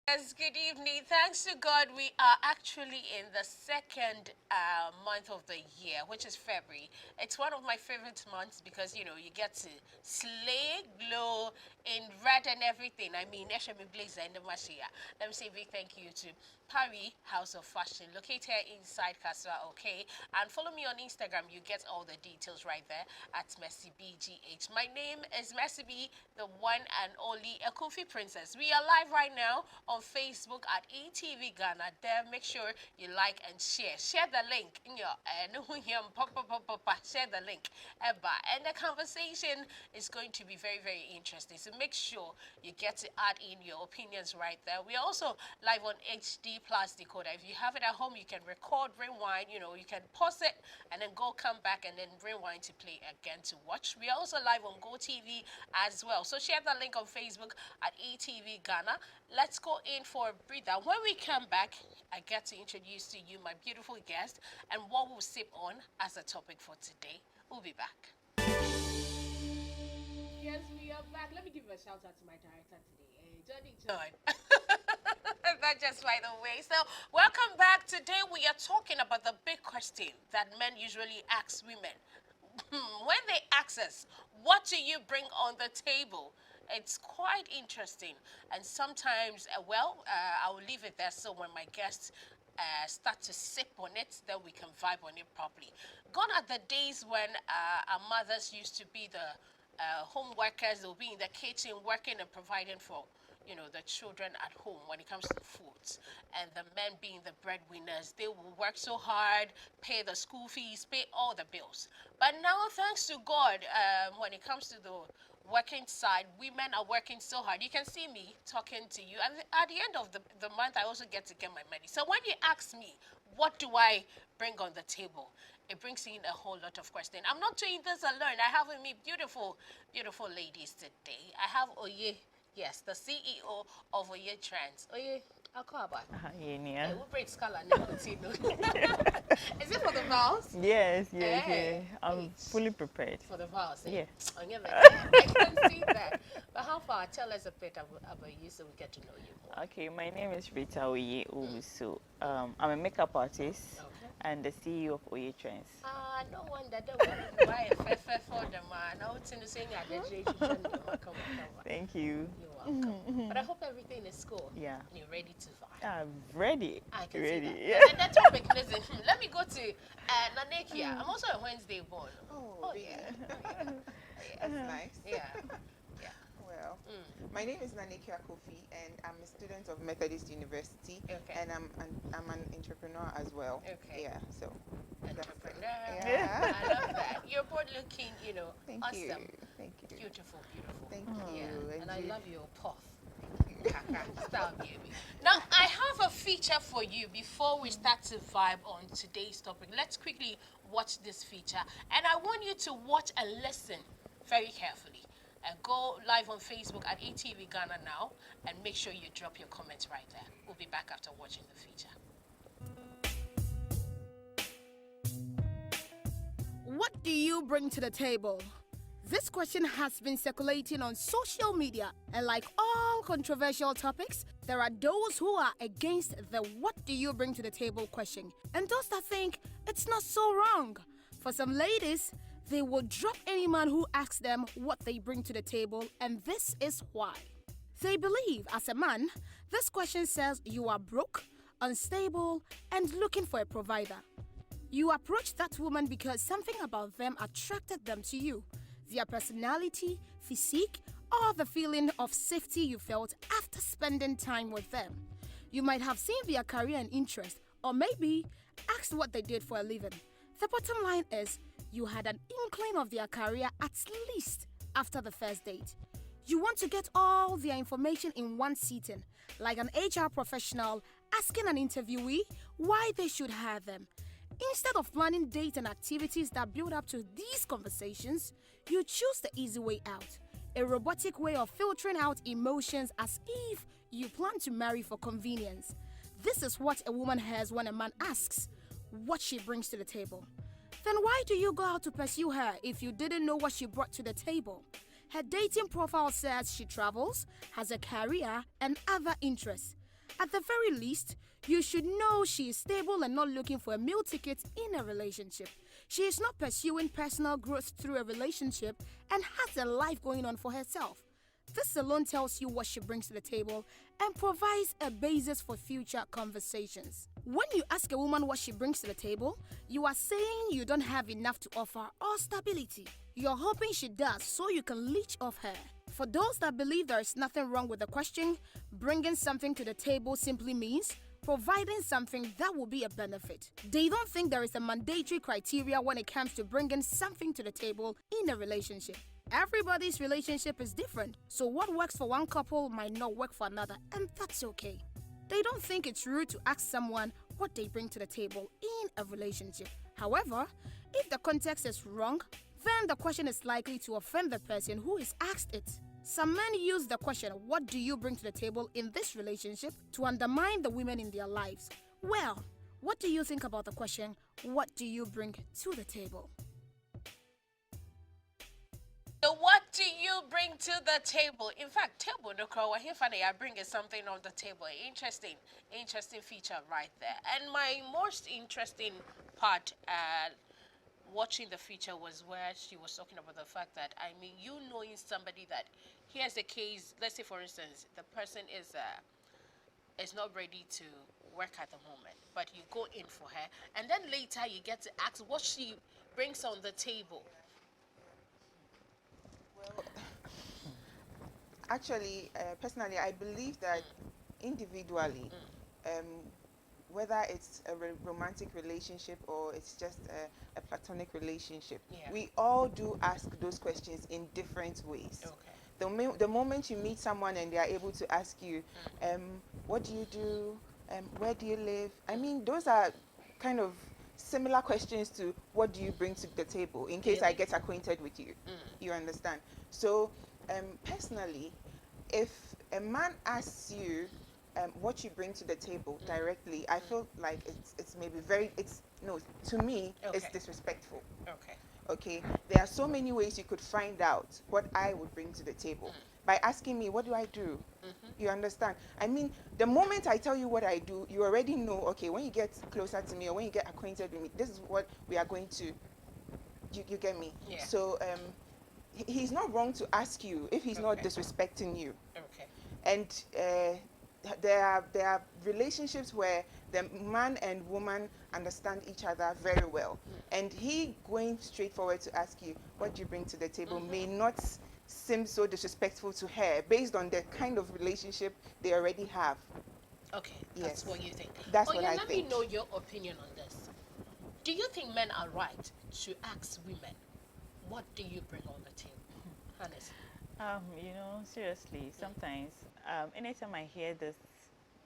Yes, good evening. Thanks to God, we are actually in the second month of the year, which is February. It's one of my favorite months because you get to slay, glow in red and everything. I mean, Eshemi Blazer and the Mashia. Let me say a big thank you to Pari House of Fashion, located here inside Kaswa, okay? And follow me on Instagram. You get all the details right there at Messi BGH. My name is Messi B, the one and only Akufi Princess. We are live right now on Facebook at ETV Ghana. There, make sure you like and share. Share the link in your share the link. And the conversation is going to be very, very interesting. So make sure you get to add in your opinions right there. We are also live on HD Plus decoder. If you have it at home, you can record, rewind, you can pause it and then come back and then rewind to play again to watch. We are also live on GoTV as well. So share the link on Facebook at ETV Ghana. Let's go in for a breather. When we come back, I get to introduce to you my beautiful guest and what we'll sip on as a topic for today. We'll be back. Yes, we are back. Let me give a shout out to my director today, Johnny John. That's just by the way. So, welcome back. Today we are talking about the big question that men usually ask women. When they ask us, what do you bring on the table? It's quite interesting. And sometimes, I will leave it there so when my guests start to sip on it, then we can vibe on it properly. Gone are the days when our mothers used to be the home workers. They'll be in the kitchen working and providing for the children at home when it comes to foods, and the men being the breadwinners. They will work so hard, pay the school fees, pay all the bills. But now, thanks to God, when it comes to the working side, women are working so hard. You can see me talking to you, and at the end of the month, I also get to get my money. So when you ask me, what do I bring on the table? It brings in a whole lot of questions. I'm not doing this alone. I have with me beautiful, beautiful ladies today. I have Oye. Yes, the CEO of Oye Trends. Oye, I'll call about. Yeah. Who breaks color? Is it for the vows? Yes. I'm fully prepared. For the vows? Yeah. I can see that. But how far? Tell us a bit about you so we get to know you more. Okay, my name is Rita Oye Owusu. I'm a makeup artist and the CEO of Oye Trends. No wonder that why for the man. I would say Thank you. You're welcome. But I hope everything is cool. Yeah. And you're ready to vibe. I'm ready. I can ready. see that. Yeah. And the topic, listen, let me go to Nanekia. I'm also a Wednesday born. Oh yeah. That's nice. Yeah. Well, my name is Nanekia Kofi, and I'm a student of Methodist University, and I'm an entrepreneur as well. Okay. Yeah. So. Entrepreneur. Yeah. I love that. You're both looking, Thank awesome. you. Thank you. Beautiful. Thank Yeah. you. And I love your puff. Stop, baby. Now, I have a feature for you before we start to vibe on today's topic. Let's quickly watch this feature. And I want you to watch and listen very carefully. Go live on Facebook at ETV Ghana now and make sure you drop your comments right there. We'll be back after watching the feature. What do you bring to the table? This question has been circulating on social media, and like all controversial topics, there are those who are against the "what do you bring to the table" question, and those that think it's not so wrong. For some ladies, they will drop any man who asks them what they bring to the table, and this is why. They believe, as a man, this question says you are broke, unstable, and looking for a provider. You approach that woman because something about them attracted them to you. Their personality, physique, or the feeling of safety you felt after spending time with them. You might have seen their career and interest, or maybe asked what they did for a living. The bottom line is, you had an inkling of their career at least after the first date. You want to get all their information in one sitting, like an HR professional asking an interviewee why they should hire them. Instead of planning dates and activities that build up to these conversations, you choose the easy way out, a robotic way of filtering out emotions as if you plan to marry for convenience. This is what a woman has when a man asks what she brings to the table. Then why do you go out to pursue her if you didn't know what she brought to the table? Her dating profile says she travels, has a career, and other interests. At the very least, you should know she is stable and not looking for a meal ticket in a relationship. She is not pursuing personal growth through a relationship and has a life going on for herself. This alone tells you what she brings to the table and provides a basis for future conversations. When you ask a woman what she brings to the table, you are saying you don't have enough to offer or stability. You're hoping she does so you can leech off her. For those that believe there is nothing wrong with the question, bringing something to the table simply means providing something that will be a benefit. They don't think there is a mandatory criteria when it comes to bringing something to the table in a relationship. Everybody's relationship is different, so what works for one couple might not work for another, and that's okay. They don't think it's rude to ask someone what they bring to the table in a relationship. However, if the context is wrong, then the question is likely to offend the person who is asked it. Some men use the question, "What do you bring to the table in this relationship?" to undermine the women in their lives. Well, what do you think about the question, "What do you bring to the table?" So what do you bring to the table? In fact, table no crow. Here funny, I bring something on the table. Interesting feature right there. And my most interesting part watching the feature was where she was talking about the fact that, I mean, you knowing somebody that, here's a case, let's say for instance, the person is not ready to work at the moment, but you go in for her, and then later you get to ask what she brings on the table. Well, actually, personally, I believe that individually, whether it's a romantic relationship or it's just a platonic relationship, Yeah. we all do ask those questions in different ways. Okay. The moment you meet someone and they are able to ask you, what do you do? Where do you live? I mean, those are kind of similar questions to what do you bring to the table in case I get acquainted with you. You understand? So, personally, if a man asks you what you bring to the table directly, I feel like it's maybe to me, it's Okay. disrespectful. Okay. Okay, there are so many ways you could find out what I would bring to the table by asking me, what do I do? You understand? I mean, the moment I tell you what I do, you already know, okay, when you get closer to me or when you get acquainted with me, this is what we are going to, you get me? Yeah. So he's not wrong to ask you if he's not Okay. disrespecting you. Okay. And there are relationships where the man and woman understand each other very well, and he going straight forward to ask you what you bring to the table may not seem so disrespectful to her based on the kind of relationship they already have. Okay. Yes. That's what you think. That's Oh what yeah, I let think. me know your opinion on this. Do you think men are right to ask women, what do you bring on the table? Hannes. Seriously, sometimes anytime I hear this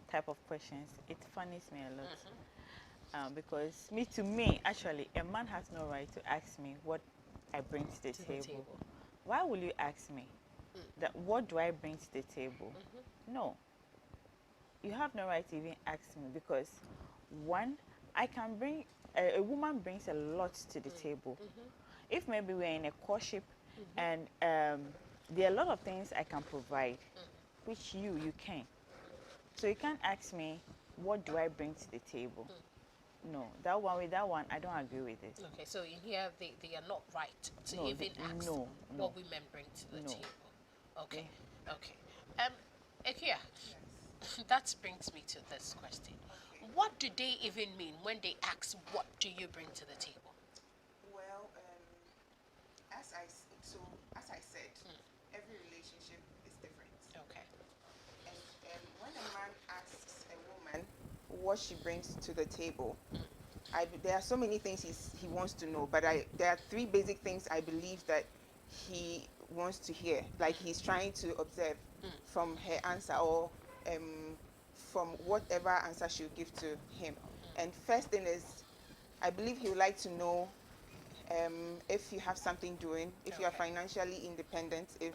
type of questions, it funnies me a lot. Because to me, actually, a man has no right to ask me what I bring to the table. Why will you ask me that? What do I bring to the table? No, you have no right to even ask me, because one, I can bring a woman brings a lot to the table. If maybe we're in a courtship and there are a lot of things I can provide, which you can. So you can't ask me, what do I bring to the table? No, with that one, I don't agree with it. Okay, so in here they are not right to No, even ask no. what women bring to the No. table. Okay, okay. Akia, that brings me to this question. What do they even mean when they ask, what do you bring to the table? Well, as I said, every relationship is different. Okay. And when a man asks a woman what she brings to the table, there are so many things he wants to know, but there are three basic things I believe that he wants to hear, like he's trying to observe from her answer or from whatever answer she'll give to him. And first thing is, I believe he would like to know if you have something doing, if you are financially independent, if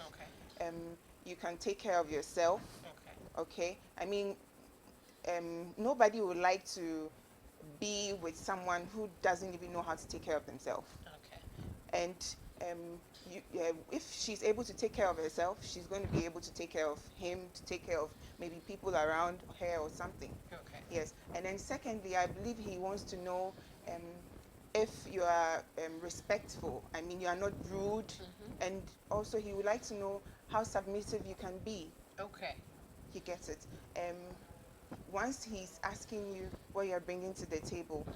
you can take care of yourself. Okay. I mean, nobody would like to be with someone who doesn't even know how to take care of themselves. Okay. And if she's able to take care of herself, she's going to be able to take care of him, to take care of maybe people around her or something. Okay. Yes. And then secondly, I believe he wants to know if you are respectful. I mean, you are not rude. And also he would like to know how submissive you can be. Okay. He gets it. Once he's asking you what you're bringing to the table,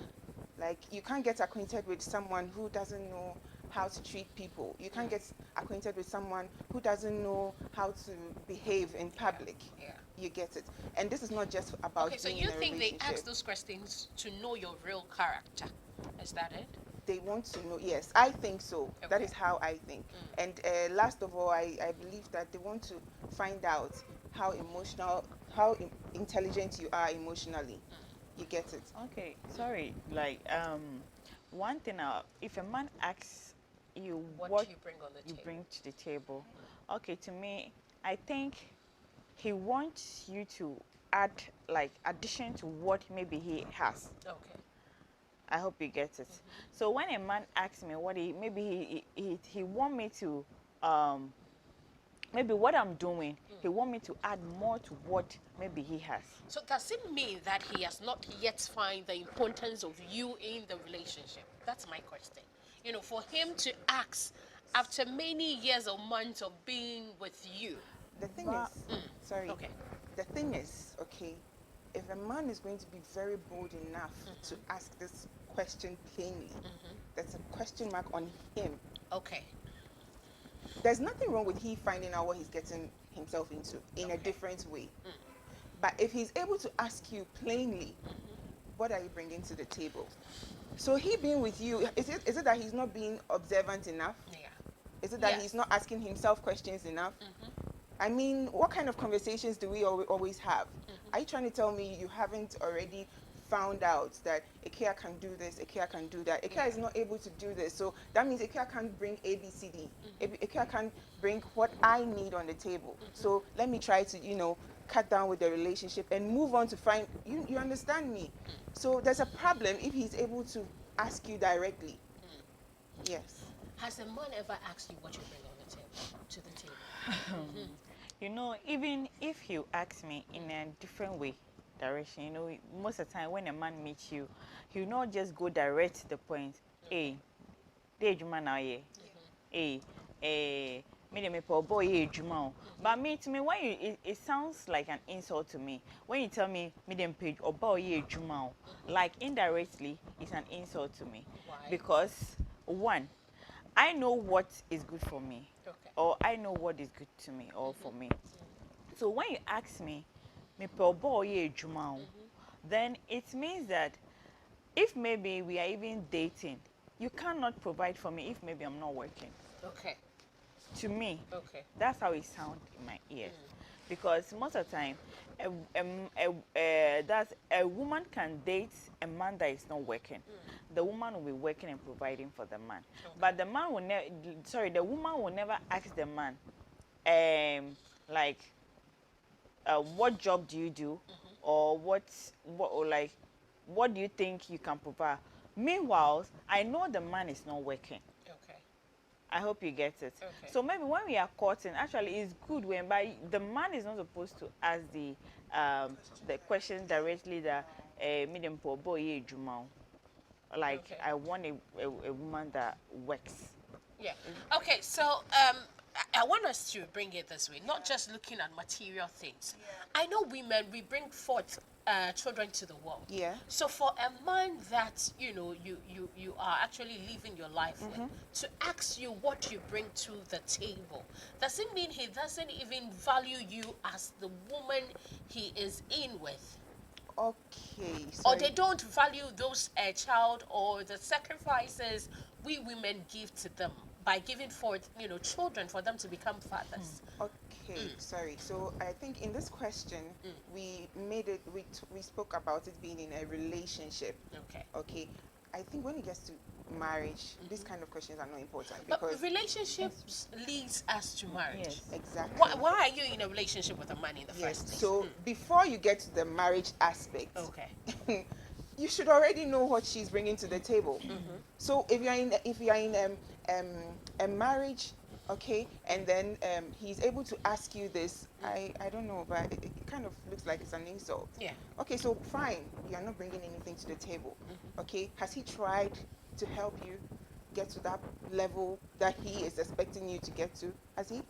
like you can't get acquainted with someone who doesn't know how to treat people. You can't get acquainted with someone who doesn't know how to behave in public. Yeah. You get it. And this is not just about Okay, so being you in a think they relationship. ask those questions to know your real character? Is that it? They want to know. Yes, I think so. That Okay. is how I think. And last of all, I believe that they want to find out how emotional, how intelligent you are emotionally. You get it. Okay, sorry. Like, one thing, if a man asks you What do you bring on the you table? bring to the table, okay, to me, I think he wants you to add, like, addition to what maybe he has. Okay. I hope you get it. So when a man asks me what he want me to, maybe what I'm doing, he want me to add more to what maybe he has. So does it mean that he has not yet found the importance of you in the relationship? That's my question. You know, for him to ask after many years or months of being with you. The thing But- is, sorry. Okay. The thing is, okay, if a man is going to be very bold enough to ask this question plainly, there's a question mark on him. Okay. There's nothing wrong with he finding out what he's getting himself into in a Okay. different way. But if he's able to ask you plainly, what are you bringing to the table? So he being with you, is it that he's not being observant enough? Yeah. Is it that Yes. he's not asking himself questions enough? I mean, what kind of conversations do we always have? Are you trying to tell me you haven't already found out that Ikea can do this, Ikea can do that? Ikea is not able to do this, so that means Ikea can't bring A, B, C, D. Ikea can't bring what I need on the table. So let me try to, cut down with the relationship and move on to find, you understand me? So there's a problem if he's able to ask you directly. Yes. Has a man ever asked you what you bring on the table, to the table? You know, even if you ask me in a different way, direction, most of the time when a man meets you, he will not just go direct to the point. Hey, the man now, yeah. Hey, me poor boy, yeah, but me to me, when it sounds like an insult to me. When you tell me them page or boy, yeah, like indirectly, it's an insult to me. Why? Because one, I know what is good for me. Okay. Or I know what is good to me or for me. So when you ask me then it means that if maybe we are even dating, you cannot provide for me if maybe I'm not working. Okay. To me, Okay. that's how it sounds in my ears. Because most of the time, that's a woman can date a man that is not working. The woman will be working and providing for the man. But the man will never, the woman will never ask the man, what job do you do? Or what do you think you can provide? Meanwhile, I know the man is not working. Okay. I hope you get it. Okay. So maybe when we are courting, actually, it's good when the man is not supposed to ask the question directly that medium poor boy like Okay. I want a woman that works. Yeah. Okay, so I want us to bring it this way, not just looking at material things. I know women, we bring forth children to the world. Yeah. So for a man that you are actually living your life with, to ask you what you bring to the table, does it mean he doesn't even value you as the woman he is in with? Okay. Or Sorry. they don't value those child or the sacrifices we women give to them by giving forth, children for them to become fathers. Okay, sorry. So I think in this question, we spoke about it being in a relationship. Okay. Okay. I think when it gets to marriage, these kind of questions are not important But because relationships leads us to marriage. Yes. exactly. Why are you in a relationship with a man in the Yes. first place? So before you get to the marriage aspect, Okay. you should already know what she's bringing to the table. So if you're in a marriage, okay, and then he's able to ask you this, I don't know, but it kind of looks like it's an insult. Yeah. Okay, so fine, you're not bringing anything to the table. Okay, has he tried to help you get to that level that he is expecting you to get to? Has he?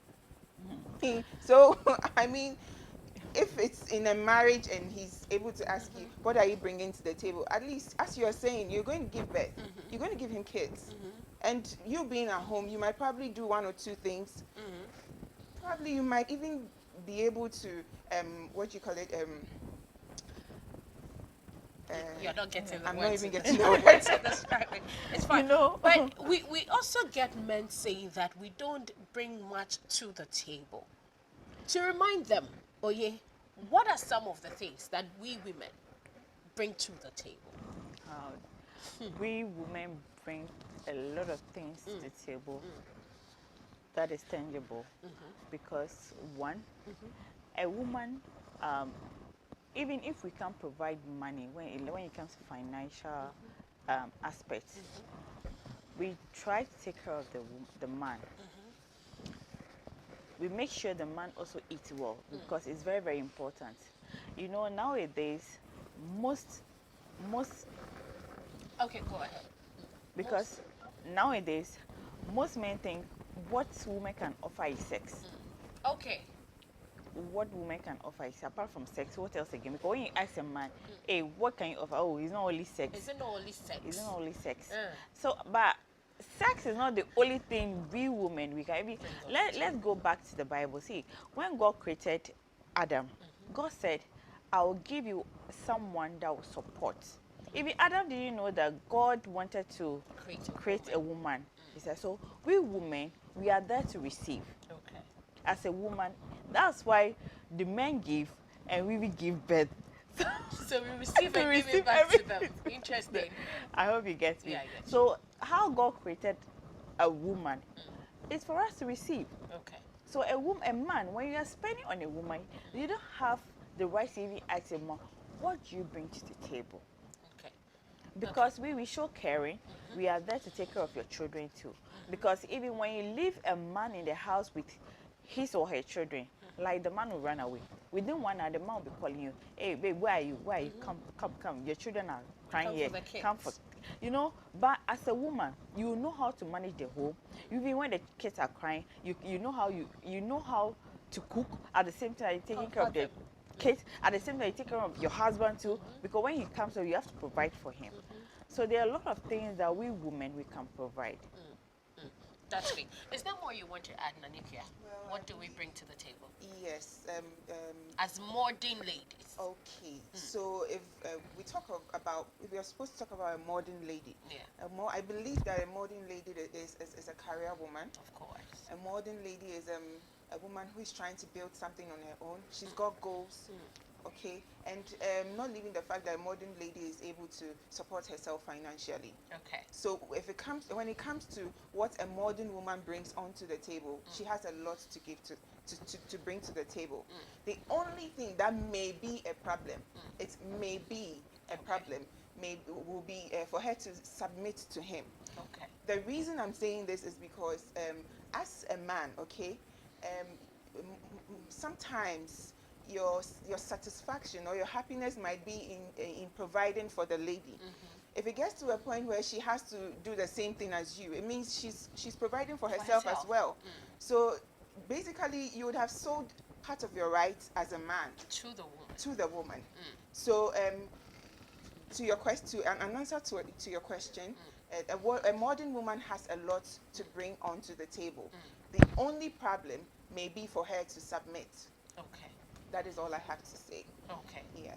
So, I mean, if it's in a marriage and he's able to ask you, what are you bringing to the table? At least, as you're saying, you're going to give birth. You're going to give him kids. And you being at home, you might probably do one or two things. Probably you might even be able to, what do you call it? You're not getting the I'm words. not even to getting the words words. to describe it. It's fine. You know. But we also get men saying that we don't bring much to the table. To remind them, Oye, what are some of the things that we women bring to the table? We women bring a lot of things to the table that is tangible, because one, a woman, even if we can't provide money when it comes to financial aspects, we try to take care of the man. We make sure the man also eats well, because it's very, very important. You know, nowadays, most Okay, go ahead. because nowadays most men think what women can offer is sex. Okay. What women can offer is, apart from sex, what else again? Because when you ask a man, hey, what can you offer? Oh, it's not only sex. Is it not only sex? It's not only sex. Mm. So, but sex is not the only thing we women we can. Maybe let's go back to the Bible. See, when God created Adam, God said, "I will give you someone that will support." Even Adam didn't know that God wanted to create a woman. He said, "So we women, we are there to receive." Okay. As a woman, that's why the men give and we will give birth. So we receive We and give receive it back to them. everything. Interesting. I hope you get me. Yeah, I get you. So how God created a woman is for us to receive. Okay. So a man, when you are spending on a woman, you don't have the right to even ask a man, what do you bring to the table? Okay. Because we show caring, we are there to take care of your children too. Because even when you leave a man in the house with his or her children, like the man will run away. Within 1 hour, the man will be calling you, hey, babe, where are you? Where are you? Come. Your children are crying Come here. for the kids. Come for, you know, but as a woman, you know how to manage the home. Even when the kids are crying, you know how to cook. At the same time, you're taking care of the Comfort them. kids. At the same time, you take care of your husband too. Because when he comes home, you have to provide for him. So there are a lot of things that we women, we can provide. That's great. Is there more you want to add, Nanikia? Well, What do we bring to the table? Yes. As modern ladies. Okay. So if we talk about, if we are supposed to talk about a modern lady, Yeah. I believe that a modern lady is a career woman. Of course. A modern lady is a woman who is trying to build something on her own. She's got goals. Okay, and not leaving the fact that a modern lady is able to support herself financially. Okay. So when it comes to what a modern woman brings onto the table, she has a lot to give to bring to the table. The only thing that may be a problem, it may be a problem, will be for her to submit to him. Okay. The reason I'm saying this is because as a man, okay, sometimes your satisfaction or your happiness might be in providing for the lady. If it gets to a point where she has to do the same thing as you, it means she's providing for herself as well. So basically, you would have sold part of your rights as a man To the woman. So to your question, an answer to your question, a modern woman has a lot to bring onto the table. The only problem may be for her to submit. Okay. That is all I have to say. Okay. Yes.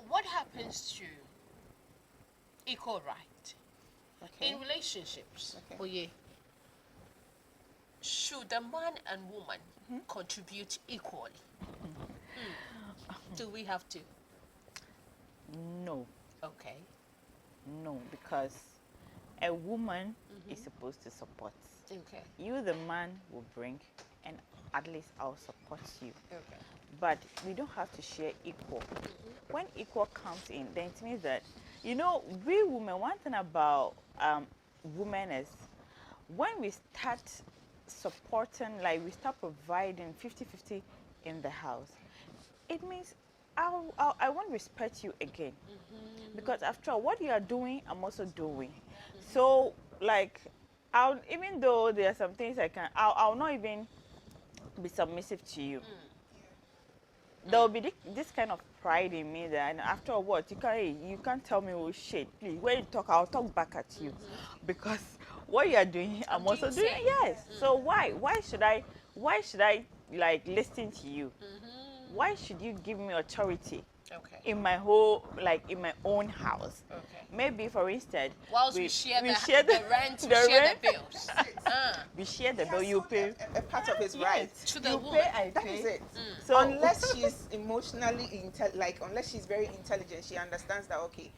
What happens to equal right Okay. in relationships? Okay. Oye, should the man and woman contribute equally? Do we have to? No, Okay. no, because a woman is supposed to support. Okay. You, the man, will bring, and at least I'll support you. Okay. But we don't have to share equal. When equal comes in, then it means that, you know, we women, one thing about women is when we start supporting, like we start providing 50-50 in the house, it means I won't respect you again. Because after all, what you are doing, I'm also doing. So, like, even though there are some things I'll not even be submissive to you. There will be this kind of pride in me that, and after all, what you can't tell me, oh shit, please. When you talk, I'll talk back at you, because what you are doing, I'm also doing. Yes. So why should I like listen to you? Why should you give me authority? Okay. In my whole, like in my own house. Okay. Maybe, for instance, whilst we share the rent, the we share rent. the bills. We share the bill. You pay. A part of his Yes. right. To the You woman. pay, I That pay. is it. So Unless she's emotionally unless she's very intelligent, she understands that okay,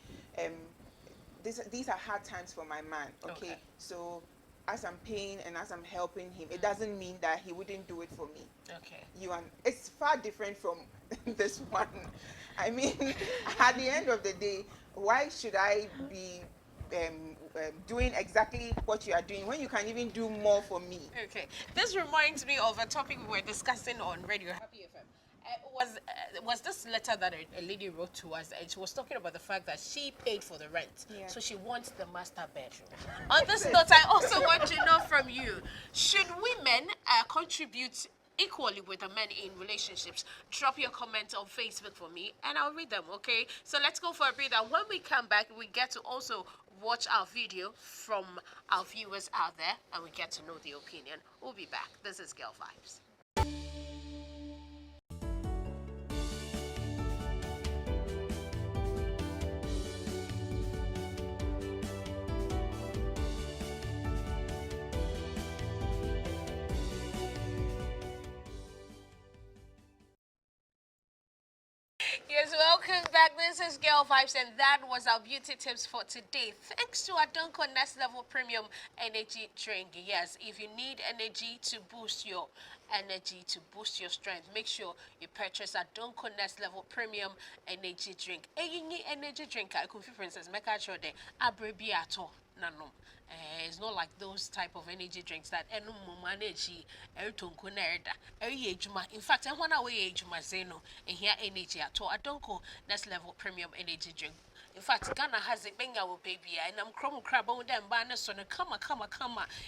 these are hard times for my man. Okay, so as I'm paying and as I'm helping him, it doesn't mean that he wouldn't do it for me. Okay. It's far different from this one. I mean, at the end of the day, why should I be doing exactly what you are doing when you can even do more for me? Okay. This reminds me of a topic we were discussing on Radio Happy FM. Was this letter that a lady wrote to us, and she was talking about the fact that she paid for the rent, so she wants the master bedroom. On this note, I also want to know from you, should women contribute equally with the men in relationships? Drop your comments on Facebook for me and I'll read them, okay? So let's go for a breather. When we come back, we get to also watch our video from our viewers out there and we get to know the opinion. We'll be back. This is Girl Vibes. Yes, welcome back. This is Girl Vibes, and that was our beauty tips for today. Thanks to Adonko Next Level Premium Energy Drink. Yes, if you need energy to boost your energy, to boost your strength, make sure you purchase Adonko Next Level Premium Energy Drink. Any energy drink, I could princess make sure they abbreviato nanom. It's not like those type of energy drinks that manage in fact, I want to weigh zeno and here energy at all. I don't call Next Level Premium Energy Drink. In fact, Ghana has a benga with baby, and I'm chrome crab on them banners on a comma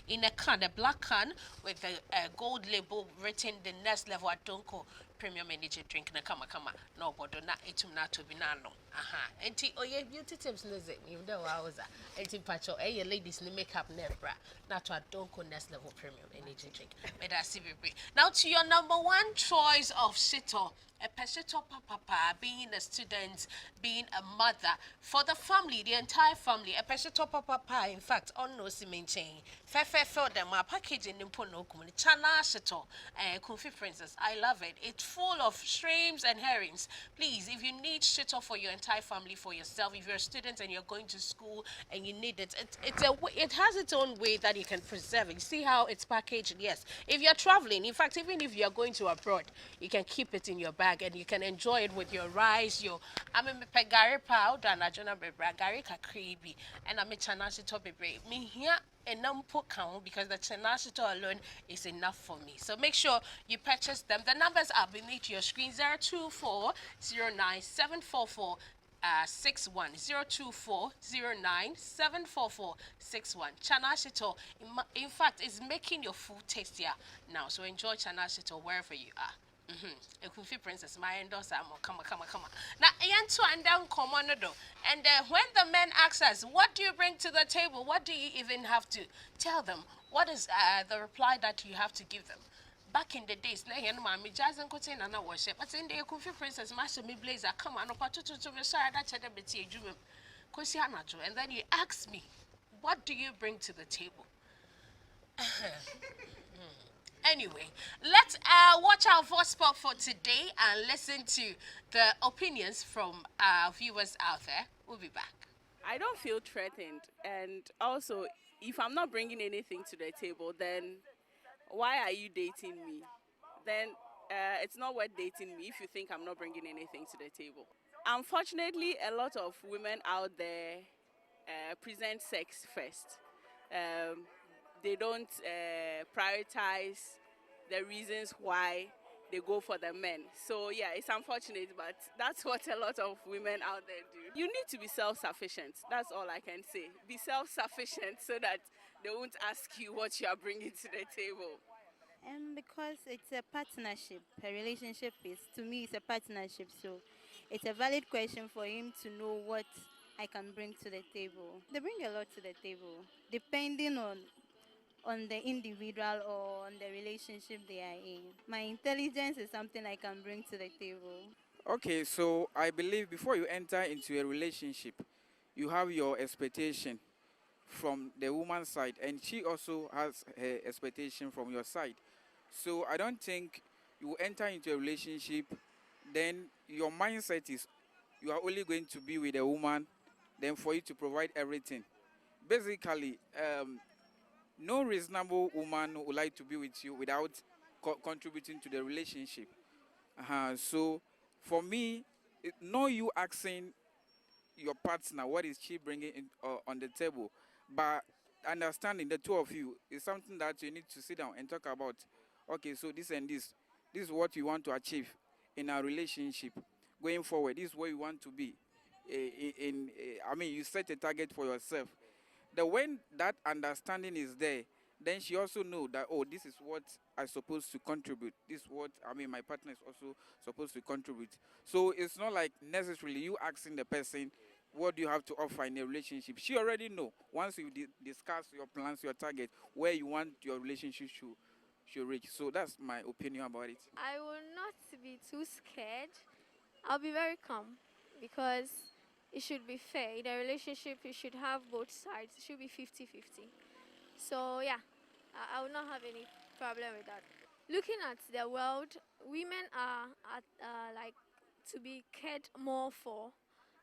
in a can, a black can with a gold label written the Next Level Adonko Premium Energy Drink. Na kama no bodo na etum na to binano. Aha. Enti oye beauty tips neze. You know wauza. Enti pacho ladies ni makeup nebra. Na to Adonko Next Level Premium Energy Drink. Meda sibibi. Now to your number one choice of shito. A pesheto papa, being a student, being a mother, for the family, the entire family, a pesheto papa, in fact, on no simenchain. Fefe for them, a package in Nimpono, Chana Sheto, Kunfi Princess. I love it. It's full of shrimps and herrings. Please, if you need shito for your entire family, for yourself, if you're a student and you're going to school and you need it, it has its own way that you can preserve it. You see how it's packaged? Yes. If you're traveling, in fact, even if you're going to abroad, you can keep it in your bag and you can enjoy it with your rice, your gari powder and ajona bebre gari kakribi and chanashi to bebre. Me here and put count because the chanashi to alone is enough for me. So make sure you purchase them. The numbers are beneath your screen: 024097444 61 02409744461. Chana Shito, in fact, is making your food tastier now. So enjoy Chana Shito wherever you are. Kunfi Princess, my endorser, come on. Now, Yanto and down Commando. And when the men ask us, what do you bring to the table? What do you even have to tell them? What is the reply that you have to give them? Back in the days, na yan mami jazz and cotton and I worship. But in the Kunfi Princess, Master me blazer, come on, to be sorry that cheddar betty jum. And then you ask me, what do you bring to the table? Anyway, let's watch our voice spot for today and listen to the opinions from our viewers out there. We'll be back. I don't feel threatened. And also, if I'm not bringing anything to the table, then why are you dating me? Then it's not worth dating me if you think I'm not bringing anything to the table. Unfortunately, a lot of women out there present sex first. they don't prioritize the reasons why they go for the men. So yeah, it's unfortunate, but that's what a lot of women out there do. You need to be self-sufficient. That's all I can say. Be self-sufficient so that they won't ask you what you are bringing to the table. Because it's a partnership, a relationship is, to me, it's a partnership. So it's a valid question for him to know what I can bring to the table. They bring a lot to the table, depending on the individual or on the relationship they are in. My intelligence is something I can bring to the table. Okay, so I believe before you enter into a relationship, you have your expectation from the woman's side, and she also has her expectation from your side. So I don't think you will enter into a relationship, then your mindset is you are only going to be with a woman, then for you to provide everything. Basically, no reasonable woman would like to be with you without contributing to the relationship. So for me, no you asking your partner what is she bringing in, on the table, but understanding the two of you is something that you need to sit down and talk about. Okay, so this and this is what you want to achieve in our relationship going forward. This is where you want to be. I mean, you set a target for yourself. The when that understanding is there, then she also know that, oh, this is what I'm supposed to contribute. This is what I mean my partner is also supposed to contribute. So it's not like necessarily you asking the person what do you have to offer in a relationship. She already know once you discuss your plans, your target, where you want your relationship should reach. So that's my opinion about it. I will not be too scared. I'll be very calm because it should be fair. In a relationship, you should have both sides. It should be 50-50. So, yeah, I will not have any problem with that. Looking at the world, women are like to be cared more for.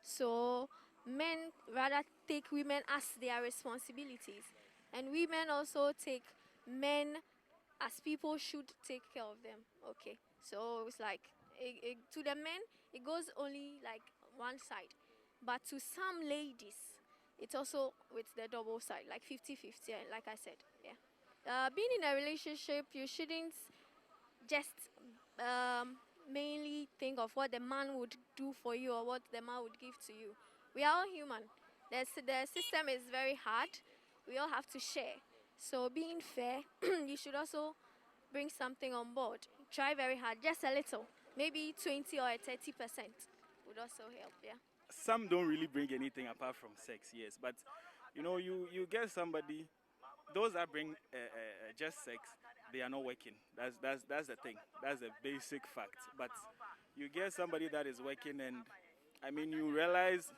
So, men rather take women as their responsibilities. And women also take men as people should take care of them. Okay, so it's like to the men it goes only like one side, but to some ladies it's also with the double side, like 50-50, like I said. Yeah, being in a relationship, you shouldn't just mainly think of what the man would do for you or what the man would give to you. We are all human. The system is very hard. We all have to share. So being fair, you should also bring something on board. Try very hard, just a little. Maybe 20 or 30% would also help, yeah. Some don't really bring anything apart from sex, yes. But, you get somebody, those that bring just sex, they are not working. That's the thing. That's a basic fact. But you get somebody that is working and, you realize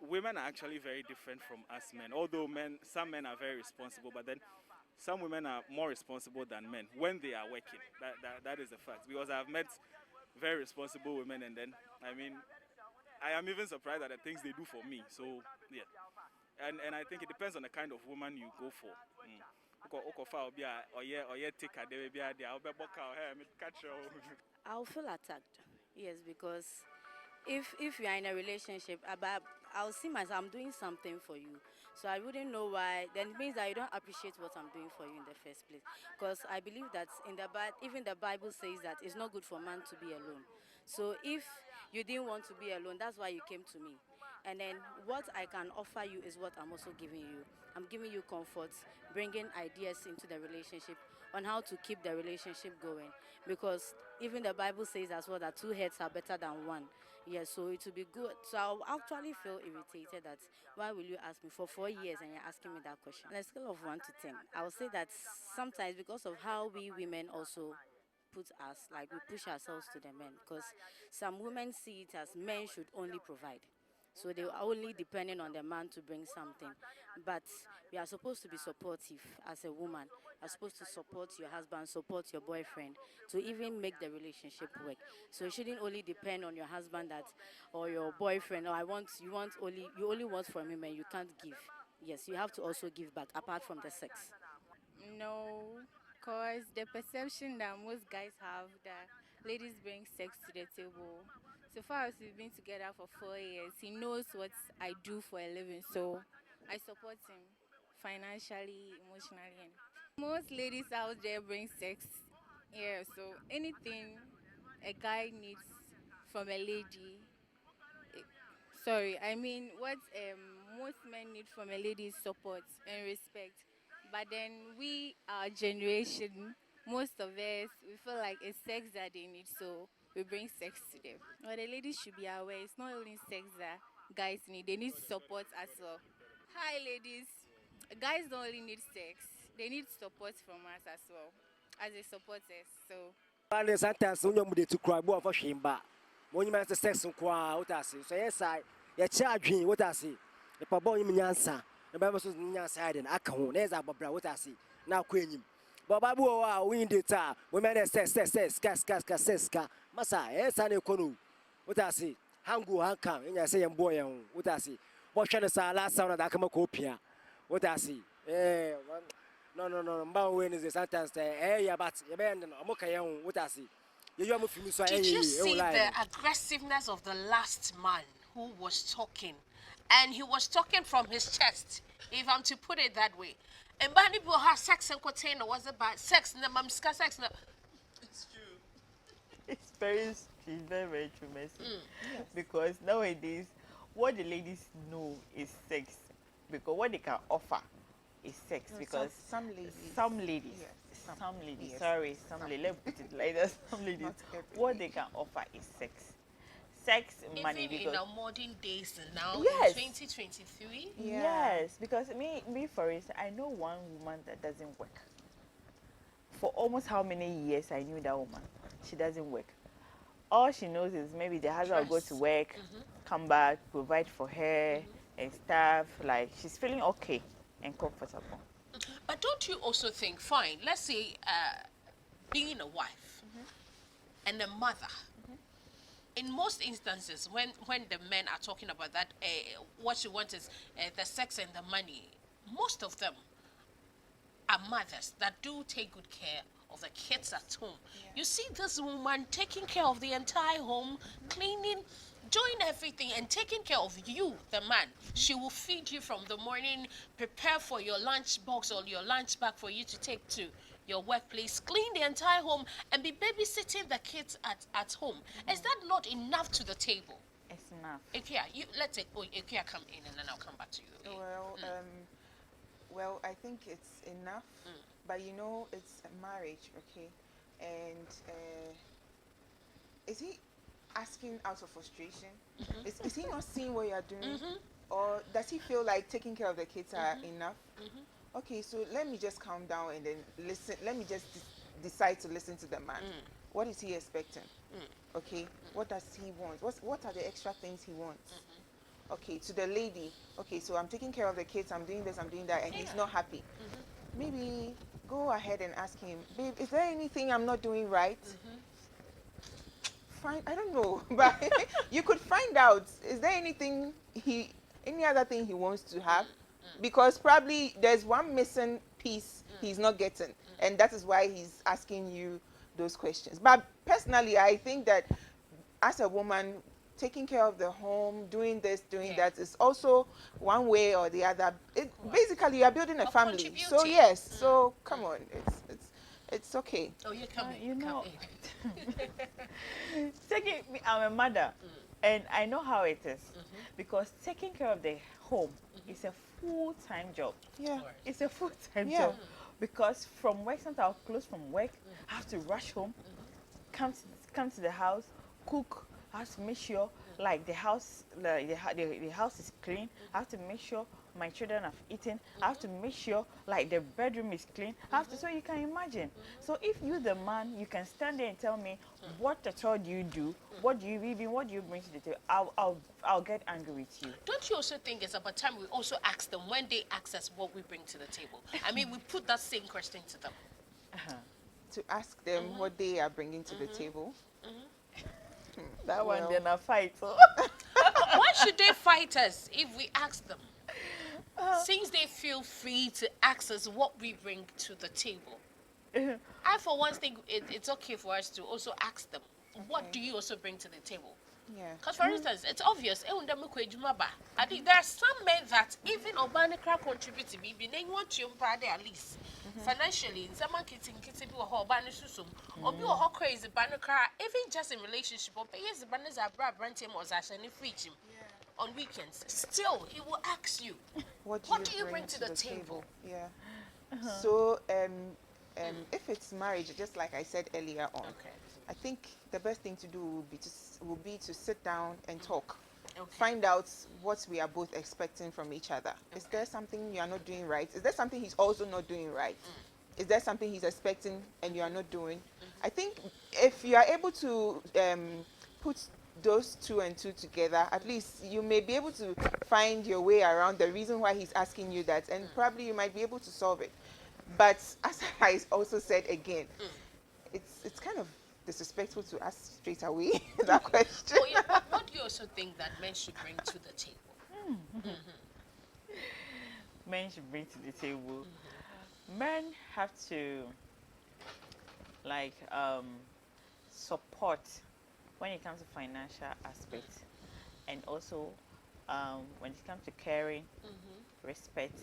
women are actually very different from us men. Although some men are very responsible, but then some women are more responsible than men when they are working. That is a fact. Because I've met very responsible women, and then I am even surprised at the things they do for me. So yeah, and I think it depends on the kind of woman you go for. I'll feel attacked, yes, because if you are in a relationship, I'll see myself, I'm doing something for you. So I wouldn't know why. Then it means that you don't appreciate what I'm doing for you in the first place. Because I believe that even the Bible says that it's not good for man to be alone. So if you didn't want to be alone, that's why you came to me. And then what I can offer you is what I'm also giving you. I'm giving you comfort, bringing ideas into the relationship on how to keep the relationship going. Because even the Bible says as well that two heads are better than one. Yes, so it will be good. So I'll actually feel irritated that why will you ask me for 4 years and you're asking me that question? On a scale of 1 to 10, I will say that sometimes because of how we women also put us, like we push ourselves to the men, because some women see it as men should only provide. So they are only depending on the man to bring something. But we are supposed to be supportive as a woman. You are supposed to support your husband, support your boyfriend to even make the relationship work. So you shouldn't only depend on your husband or your boyfriend, or you only want from him and you can't give. Yes, you have to also give back apart from the sex. No, because the perception that most guys have that ladies bring sex to the table. So far as we've been together for 4 years, he knows what I do for a living, so I support him financially, emotionally. And most ladies out there bring sex. Yeah, so anything a guy needs from a lady, eh, sorry, I mean what most men need from a lady is support and respect. But then we, our generation, most of us, we feel like it's sex that they need, so we bring sex to them. But the ladies should be aware it's not only sex that guys need, they need support as well. Hi, ladies. Guys don't only need sex, they need support from us as well, as they support us. So And sometimes when you to cry, boy, for shame, but when you make sex and cry, what I say, so yes, you charge me, what I see. The papa in Yansa, the Bible says in Yanside and Akon, there's our brother, what I see. Now, Queen, but Babu, we in the time, we made sex, Massa, yes, I know, what I see. Hangu, Hankam, and I say, boy, what I see. What shall I say last sound that I come a copia? What I see. No. Mba when is sometimes yeah, but you bend no mo kaye what I see. You am fimi so Did you see the aggressiveness of the last man who was talking? And he was talking from his chest, if I'm to put it that way. And many people have sex and container was about sex, and mamska sex. It's true. It's very true, Mercy. Yes. Because nowadays, what the ladies know is sex. Because what they can offer is sex. No, because some ladies, yes, some ladies, yes. Sorry, some ladies, let's put it like that. Some ladies, what they can offer is sex. Sex, even money. Even in our modern days now, yes, in 2023. Yeah. Yes, because me, for instance, I know one woman that doesn't work. For almost how many years I knew that woman, she doesn't work. All she knows is maybe the husband will go to work, come back, provide for her and stuff. Like she's feeling okay and comfortable. But don't you also think, fine, let's say being a wife and a mother, in most instances, when the men are talking about that, what you want is the sex and the money, most of them are mothers that do take good care of the kids at home. Yeah. You see this woman taking care of the entire home, cleaning, doing everything and taking care of you, the man. She will feed you from the morning, prepare for your lunch box or your lunch bag for you to take to your workplace, clean the entire home, and be babysitting the kids at home. Is that not enough to the table? It's enough. Ikia, let's say, Ikia come in and then I'll come back to you. Well, I think it's enough, but you know, it's a marriage, okay? And is he asking out of frustration? Is he not seeing what you're doing? Or does he feel like taking care of the kids are enough? Okay, so let me just calm down and then listen. Let me just decide to listen to the man. What is he expecting? Okay, what does he want? What are the extra things he wants? Okay, to the lady, okay, so I'm taking care of the kids, I'm doing this, I'm doing that, and he's not happy. Maybe go ahead and ask him, babe, is there anything I'm not doing right? Fine, I don't know, but you could find out, is there anything any other thing he wants to have? Because probably there's one missing piece he's not getting, and that is why he's asking you those questions. But personally, I think that as a woman, taking care of the home, doing this, doing that is also one way or the other. Basically, you are building a family. So yes, so come on, it's okay. Oh, you're coming. You know, I'm a mother, and I know how it is because taking care of the home is a full-time job. Yeah, it's a full-time job because from work, sometimes I'll close from work, I have to rush home, come to the house, cook. I have to make sure like the house is clean. I have to make sure my children have eaten. I have to make sure like the bedroom is clean. I have to, so you can imagine. So if you the man, you can stand there and tell me what at all do you do? What do you bring to the table? I'll get angry with you. Don't you also think it's about time we also ask them when they ask us what we bring to the table? I mean, we put that same question to them. To ask them what they are bringing to the table. That one then a fight. So. Why should they fight us if we ask them? Since they feel free to ask us what we bring to the table. I for one think it's okay for us to also ask them, what do you also bring to the table? Yeah. Because, for instance, it's obvious. I think there are some men that even Obanikra contribute to me, they want to at least financially. Someone kitting or Obanisusum, or be a crazy Banakra, even just in relationship, or pay the banners are brand him or Zasha and free him on weekends. Still, he will ask you, What do you bring to the table? Yeah. So, if it's marriage, just like I said earlier on, I think the best thing to do will be to sit down and talk. Find out what we are both expecting from each other. Is there something you are not doing right? Is there something he's also not doing right? Is there something he's expecting and you are not doing? I think if you are able to put those two and two together, at least you may be able to find your way around the reason why he's asking you that, and probably you might be able to solve it. But as I also said again, it's kind of disrespectful to ask straight away that question. Oh, yeah. What do you also think that men should bring to the table? Men should bring to the table. Men have to support when it comes to financial aspects, and also when it comes to caring, respect.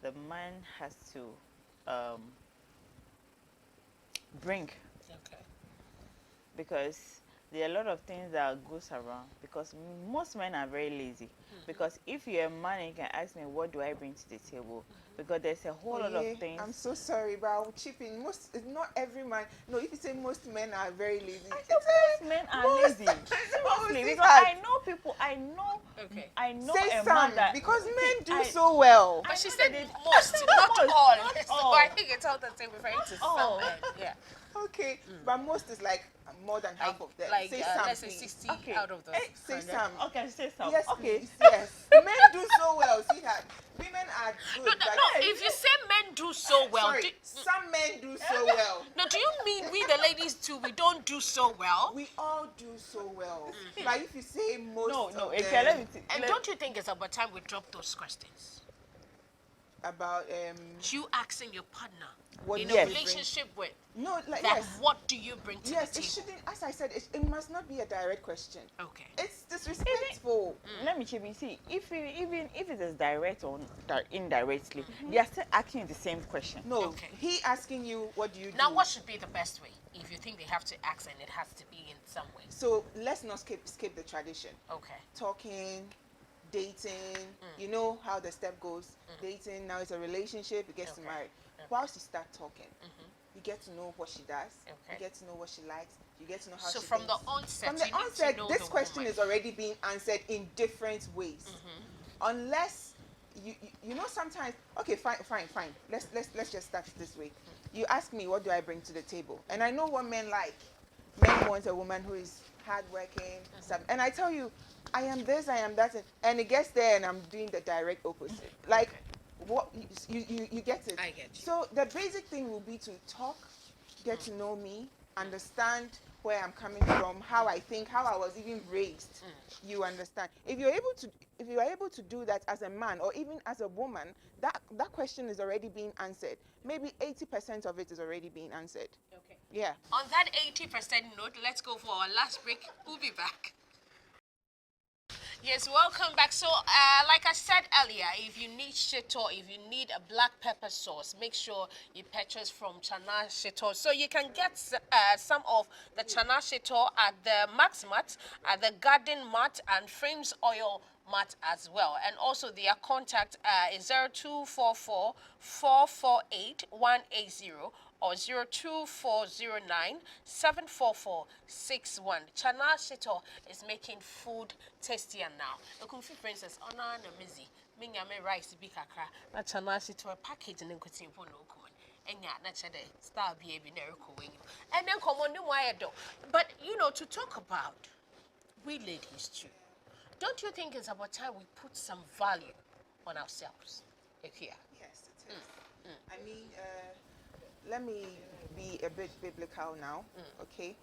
The man has to bring, because there are a lot of things that goes around, because most men are very lazy. Because if you're a man and you can ask me, what do I bring to the table? Because there's a whole lot of things. I'm so sorry, but I'll chip in. Not every man. No, if you say most men are very lazy, most men are lazy. Seriously, because I know people. I know say a some, man that, because men do so well. But she said most, not all. So I think it's all the same referring to some men. Yeah. Okay, but most is like more than half of them. Like say let's say 60 out of those. Say some. Okay, say some. Yes, okay. please, yes. Men do so well. See that women are good. No, but if you say men do so well, sorry, some men do so well. No, do you mean we the ladies too? We don't do so well. We all do so well. But if you say most, No. of Okay, them, And don't you think it's about time we drop those questions? about You asking your partner what in do a you bring? relationship with No, like that, yes. what do you bring to Yes, the it table? shouldn't. As I said, it must not be a direct question. Okay. It's disrespectful. Let me see. Even if it is direct or indirectly, they are still asking you the same question. No, Okay. he asking you, what do you do? Now, what should be the best way if you think they have to ask and it has to be in some way? So let's not skip the tradition. Okay. Talking, dating, you know how the step goes. Dating, now it's a relationship, you get to marry. Whilst you start talking, you get to know what she does, you get to know what she likes, you get to know how So she from thinks. the onset, From the you need to onset, know this the question woman. is already being answered in different ways. Unless you know, sometimes, okay, fine. Let's just start this way. You ask me, what do I bring to the table? And I know what men like. Men want a woman who is hardworking, and I tell you, I am this, I am that, and it gets there, and I'm doing the direct opposite. Like, what you get it? I get you. So the basic thing will be to talk, get to know me, understand where I'm coming from, how I think, how I was even raised. You understand? If you are able to do that as a man or even as a woman, that question is already being answered. Maybe 80% of it is already being answered. Okay. Yeah. On that 80% note, let's go for our last break. We'll be back. Yes, welcome back. So, like I said earlier, if you need shito, if you need a black pepper sauce, make sure you purchase from Chana Shito. So you can get some of the Chana Shito at the Max Mart, at the Garden Mart, and Frames Oil Mart as well. And also their contact is 0244 448 180 or 02409 74461. Chana Shito is making food tastier now. The Kung Fu Princess, Ona na Mizi, Minyame rice bikakra, na Chana Shito a package and then continue for no common. Enya na chede star baby nereko wing. And then come on the wire do. But you know, to talk about we ladies too. Don't you think it's about time we put some value on ourselves? Here. Yes, it is. I mean, let me be a bit biblical now, okay?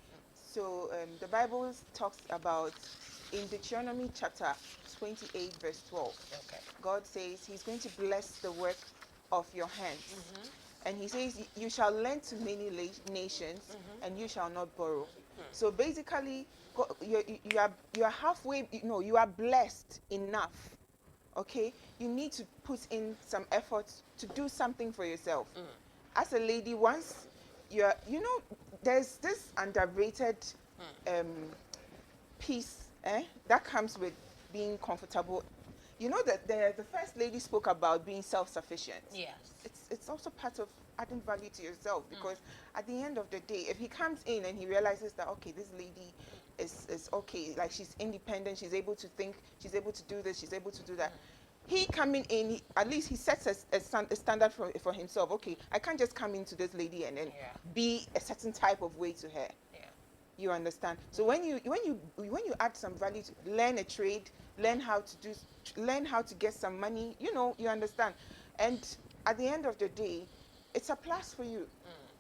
So the Bible talks about, in Deuteronomy chapter 28 verse 12, Okay. God says he's going to bless the work of your hands. And he says, you shall lend to many nations and you shall not borrow. So basically, you are halfway. You are blessed enough. Okay, you need to put in some effort to do something for yourself. As a lady, once there's this underrated piece that comes with being comfortable. You know that the first lady spoke about being self-sufficient. Yes. It's also part of adding value to yourself, because at the end of the day, if he comes in and he realizes that, okay, this lady is okay, like she's independent, she's able to think, she's able to do this, she's able to do that. He coming in, at least he sets a standard for himself. Okay, I can't just come into this lady and then be a certain type of way to her. You understand? So when you add some value, learn a trade, learn how to get some money. You understand. And at the end of the day, it's a plus for you.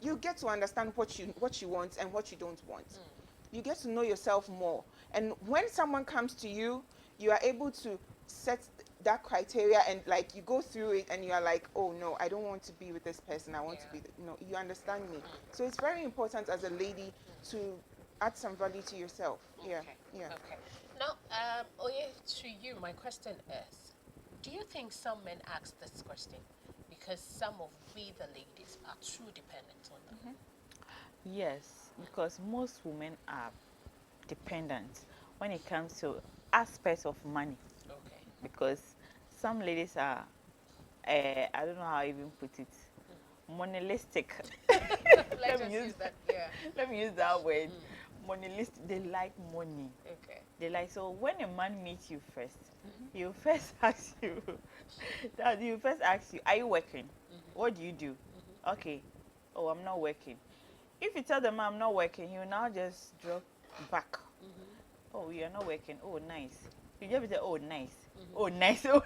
You get to understand what you want and what you don't want. You get to know yourself more. And when someone comes to you, you are able to set that criteria, and like you go through it and you are like, oh no, I don't want to be with this person, I want to be you understand me. So it's very important as a lady to add some value to yourself. Okay. Now, Oye, to you, my question is, do you think some men ask this question because some of we, the ladies, are too dependent on them? Yes, because most women are dependent when it comes to aspects of money. Okay. Because some ladies are, I don't know how I even put it, monolithic. Let me use that. Yeah. Let me use that word. Monolithic. They like money. Okay. They like, so when a man meets you first, he'll first ask you, are you working? What do you do? Okay. Oh, I'm not working. If you tell the man I'm not working, he will now just drop back. Oh, you're not working. Oh, nice. You just say, oh, nice. Oh, nice. Oh,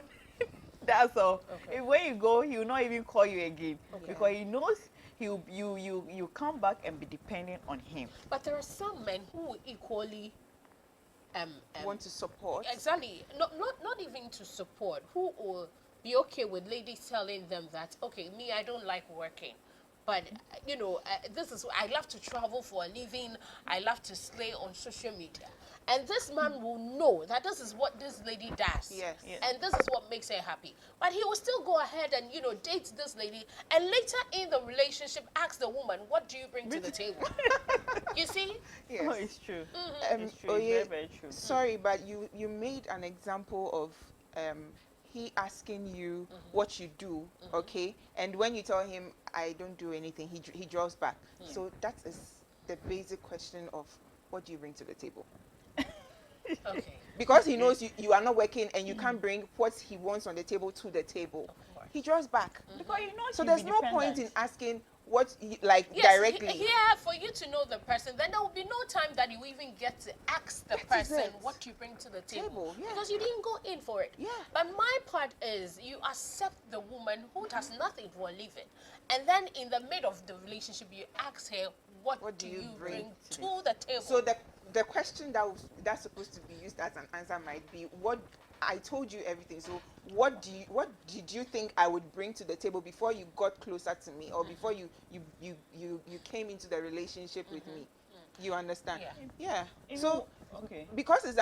that's all. Okay. When you go, he will not even call you again, because he knows you come back and be dependent on him. But there are some men who equally want to support. Exactly. Not even to support. Who will be okay with ladies telling them that, okay, me, I don't like working, but this is, I love to travel for a living, I love to slay on social media. And this man will know that this is what this lady does. Yes. And this is what makes her happy. But he will still go ahead and, date this lady. And later in the relationship, ask the woman, what do you bring to the table? You see? Yes. Oh, it's true. It's true. Oye, It's very, very true. Sorry, but you made an example of he asking you what you do, okay? And when you tell him, I don't do anything, he draws back. So that is the basic question of, what do you bring to the table? Okay. Because he knows you are not working and you can't bring what he wants on the table to the table. He draws back. Because you know, So there's no point in asking what directly. For you to know the person, then there will be no time that you even get to ask the That is person it. what you bring to the table. Yeah. Because you didn't go in for it. Yeah. But my part is you accept the woman who does nothing for a living. And then in the middle of the relationship, you ask her, what do you bring to the table? So the question that's supposed to be used as an answer might be, what I told you everything. So what did you think I would bring to the table before you got closer to me, or before you came into the relationship with me? You understand? Yeah. So because it's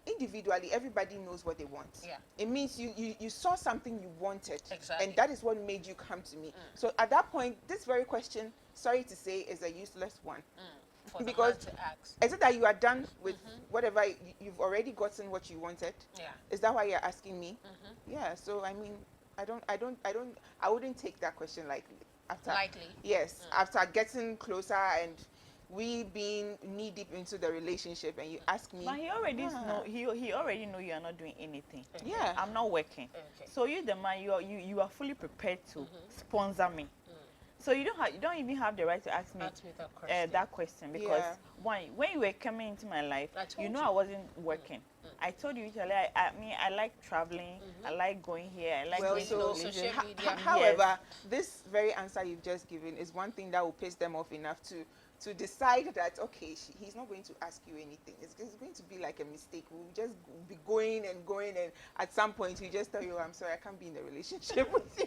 individually, everybody knows what they want. Yeah. It means you saw something you wanted, Exactly. and that is what made you come to me. So at that point, this very question, sorry to say, is a useless one. For the Because man to ask. is it that you are done with whatever you've already gotten what you wanted? Yeah. Is that why you're asking me? Yeah. So I mean, I wouldn't take that question lightly. Lightly? Yes. After getting closer and we being knee deep into the relationship, and you ask me. But he already know. He already know you are not doing anything. Yeah. I'm not working. Okay. So you, the man, you are fully prepared to sponsor me. So you don't even have the right to ask me that question, because when you were coming into my life, I wasn't working. I told you usually I like traveling, I like going here, I like going to social media. However, this very answer you've just given is one thing that will piss them off enough to decide that, okay, he's not going to ask you anything. It's going to be like a mistake. We'll just be going, and at some point he just tell you, I'm sorry, I can't be in a relationship with you.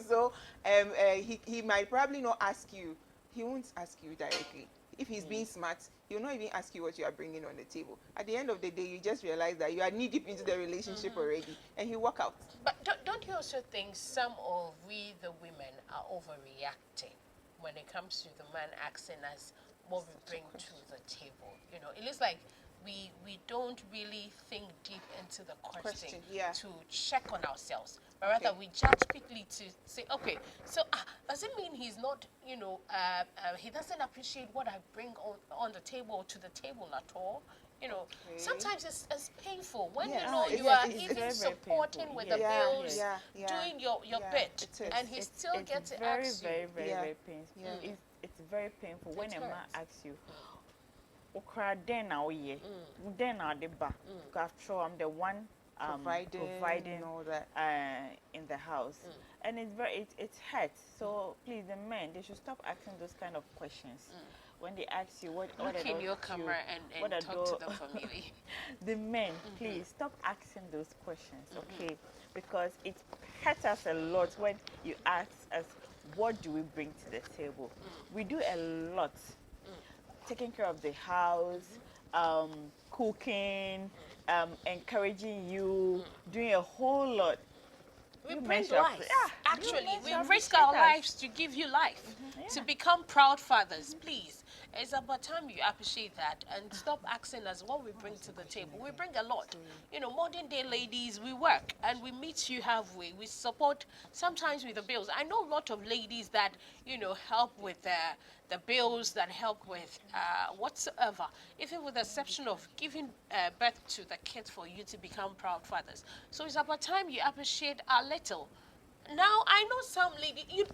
So he might probably not ask you. he won't ask you directly. If he's being smart, he will not even ask you what you are bringing on the table. At the end of the day, you just realize that you are knee deep into the relationship already, and he walk out. But don't you also think some of we, the women, are overreacting when it comes to the man asking us what we bring to the table? You know, it looks like we don't really think deep into the question, yeah. to check on ourselves, but rather Okay. we judge quickly to say, okay, so does it mean he's not, you know, he doesn't appreciate what I bring on the table or to the table at all? You know, Okay. sometimes it's painful when Yes. you know It's- you are it's even very, very supporting painful. with Yes. the Yeah, bills, yeah, doing your yeah, bit, it is. and he still it's gets to very, ask very, you. very, Yeah. very painful. Yeah. It's very painful when It a man hurts. asks you, "Okra, then now ye, then now the back." After all, I'm the one providing and all that. in the house, and it hurts. So please, the men, they should stop asking those kind of questions. When they ask you what Look adult in your you- camera what and talk to adult- the family. the men, please stop asking those questions, okay? Because it hurts us a lot when you ask us, what do we bring to the table? We do a lot. Taking care of the house, cooking, encouraging you, doing a whole lot. We You bring mentioned- life. yeah, Actually, you we mentioned risk appreciate our us. lives to give you life, to yeah. become proud fathers. Please, it's about time you appreciate that and stop asking us what we bring to the table. We bring a lot. You know, modern day ladies, we work and we meet you halfway. We support sometimes with the bills. I know a lot of ladies that, you know, help with the bills, that help with whatsoever, even with the exception of giving birth to the kids for you to become proud fathers. So it's about time you appreciate a little. Now, I know some ladies,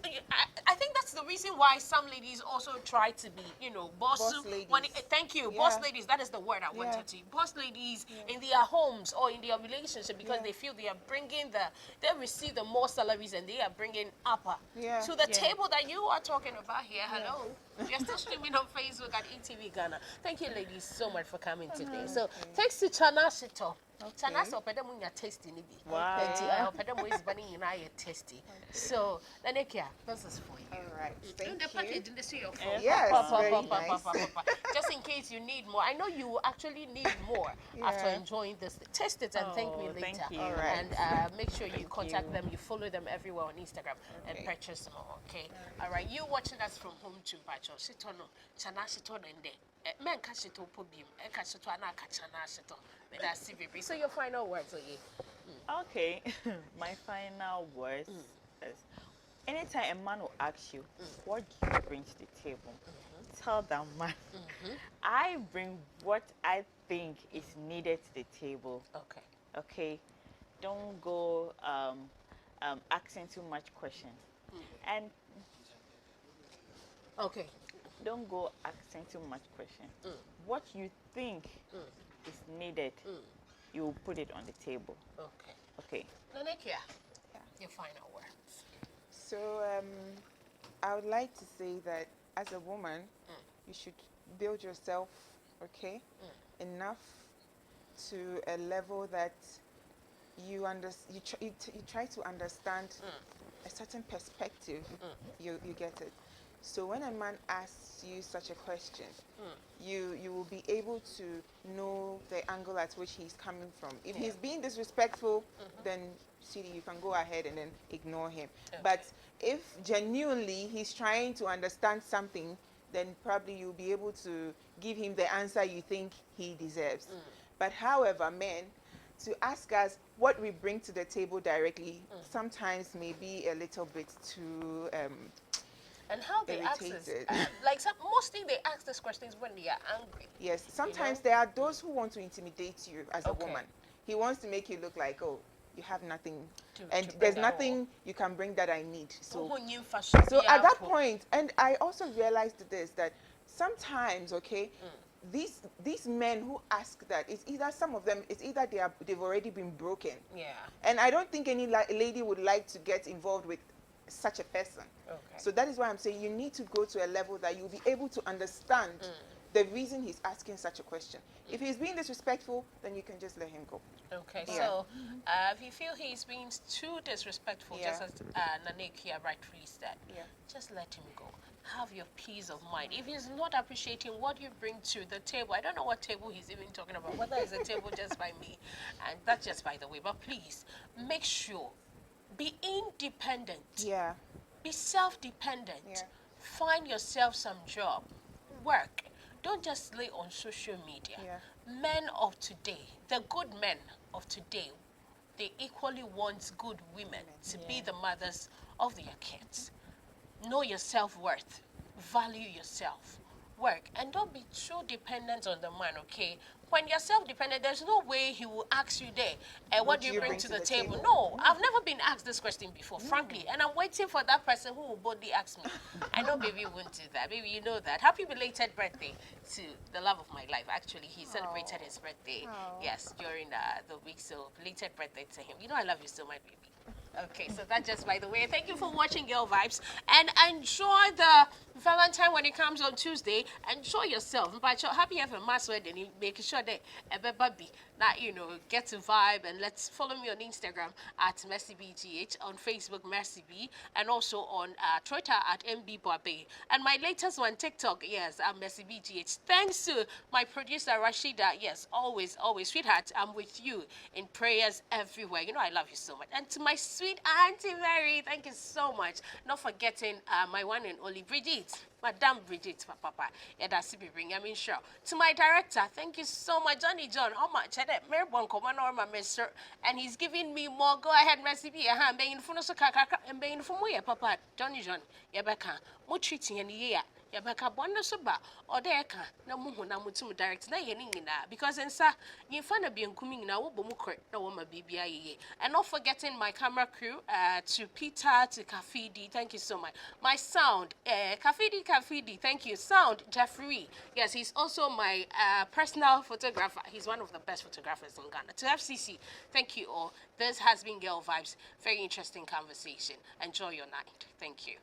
I think that's the reason why some ladies also try to be, you know, boss ladies. thank you, Yeah. boss ladies, that is the word I Yeah. wanted to. Boss ladies in their homes or in their relationship because Yeah. they feel they are bringing they receive the more salaries and they are bringing upper Yeah. to the Yeah. table that you are talking about here. Hello. You're still streaming on Facebook at ETV Ghana. Thank you, ladies, so much for coming today. So, thanks to Chana Shito. Chana so pedam unya tasty nibi. Wow. Pedam is banning in I tasty. So, Lanekia, this is for you. All right. In Thank the you. package in the sea of phone. Yes, very nice. Just in case you need more. I know you will actually need more after Yeah. enjoying this. Taste it and thank me Oh, thank later. you. All right. And make sure you contact you. them. You follow them everywhere on Instagram and Okay. purchase more. Okay. All right. You watching us from home to Bacho. Sit on Chana sit on in there. Men catch it up podium. And catch it on a Chana sit on. That's CVP. So your final words, okay? Okay, my final words is anytime a man will ask you, what do you bring to the table? Tell that man, I bring what I think is needed to the table. Okay. Okay, don't go asking too much questions, and Okay. don't go asking too much questions. What you think is needed, you will put it on the table. Okay. Okay. Nanekia, your final words. So I would like to say that as a woman, you should build yourself, okay, enough to a level that you try to understand a certain perspective. You get it. So when a man asks you such a question, you will be able to know the angle at which he's coming from. If he's being disrespectful, then sweetie, you can go ahead and then ignore him. But if genuinely he's trying to understand something, then probably you'll be able to give him the answer you think he deserves. But however, men, to ask us what we bring to the table directly sometimes may be a little bit too And how they ask us, irritated. mostly they ask these questions when they are angry. Yes, sometimes know? there are those who want to intimidate you as a Okay. woman. He wants to make you look like, oh, you have nothing, To and bring there's at nothing you can bring that I need. So all. So at that point, and I also realized this, that sometimes, okay, these men who ask that, it's either some of them, it's either they've already been broken. Yeah. And I don't think any lady would like to get involved with such a person. Okay. So that is why I'm saying you need to go to a level that you'll be able to understand the reason he's asking such a question. If he's being disrespectful, then you can just let him go. Okay, Yeah. so if you feel he's being too disrespectful, Yeah. just as Nanekia rightfully said, Yeah. just let him go. have your peace of mind. If he's not appreciating what you bring to the table, I don't know what table he's even talking about, whether it's a table just by me, and that's just by the way, but please make sure, be independent. Yeah. Be self-dependent. Yeah. Find yourself some job. Work. Don't just lay on social media. Yeah. Men of today, the good men of today, they equally want good women to be the mothers of their kids. Know your self-worth. Value yourself. Work. And don't be too dependent on the man, okay? When you're self-dependent, there's no way he will ask you there, what do you bring to the table? No, I've never been asked this question before, frankly. And I'm waiting for that person who will boldly ask me. I know baby won't do that. Baby, you know that. Happy belated birthday to the love of my life. Actually, he celebrated his birthday, yes, during the week. So, belated birthday to him. You know I love you so much, baby. Okay, so that just by the way. Thank you for watching Girl Vibes, and enjoy the Valentine when it comes on Tuesday. Enjoy yourself. But you're happy have a mass wedding, making sure that baby that get to vibe, and let's follow me on Instagram at MercyBGH, on Facebook MercyB, and also on Twitter at MBBabe, and my latest one TikTok, yes, I'm MercyBGH. Thanks to my producer Rashida, yes, always, sweetheart, I'm with you in prayers everywhere. You know I love you so much. And to my sweet Auntie Mary, thank you so much. Not forgetting my one and only Bridget. Madame Bridget, Papa, yeah, that's bring. I mean, sure. To my director, thank you so much, Johnny John. How much? Mary Bonko, my mister, and he's giving me more. Go ahead, Mercy B. I'm being for no and being for me, Papa, Johnny John, Yabaka, more treating in the year. Yabaka Bonda Suba, or Deka, no Muhu Namutu direct, na yenina, because in sa, you find a being coming now, Bomukre, no woman BBI. And not forgetting my camera crew, to Peter, to Kafidi, thank you so much. My sound, Kafidi, thank you. Sound, Jeffrey. Yes, he's also my personal photographer. He's one of the best photographers in Ghana. To FCC, thank you all. This has been Girl Vibes. Very interesting conversation. Enjoy your night. Thank you.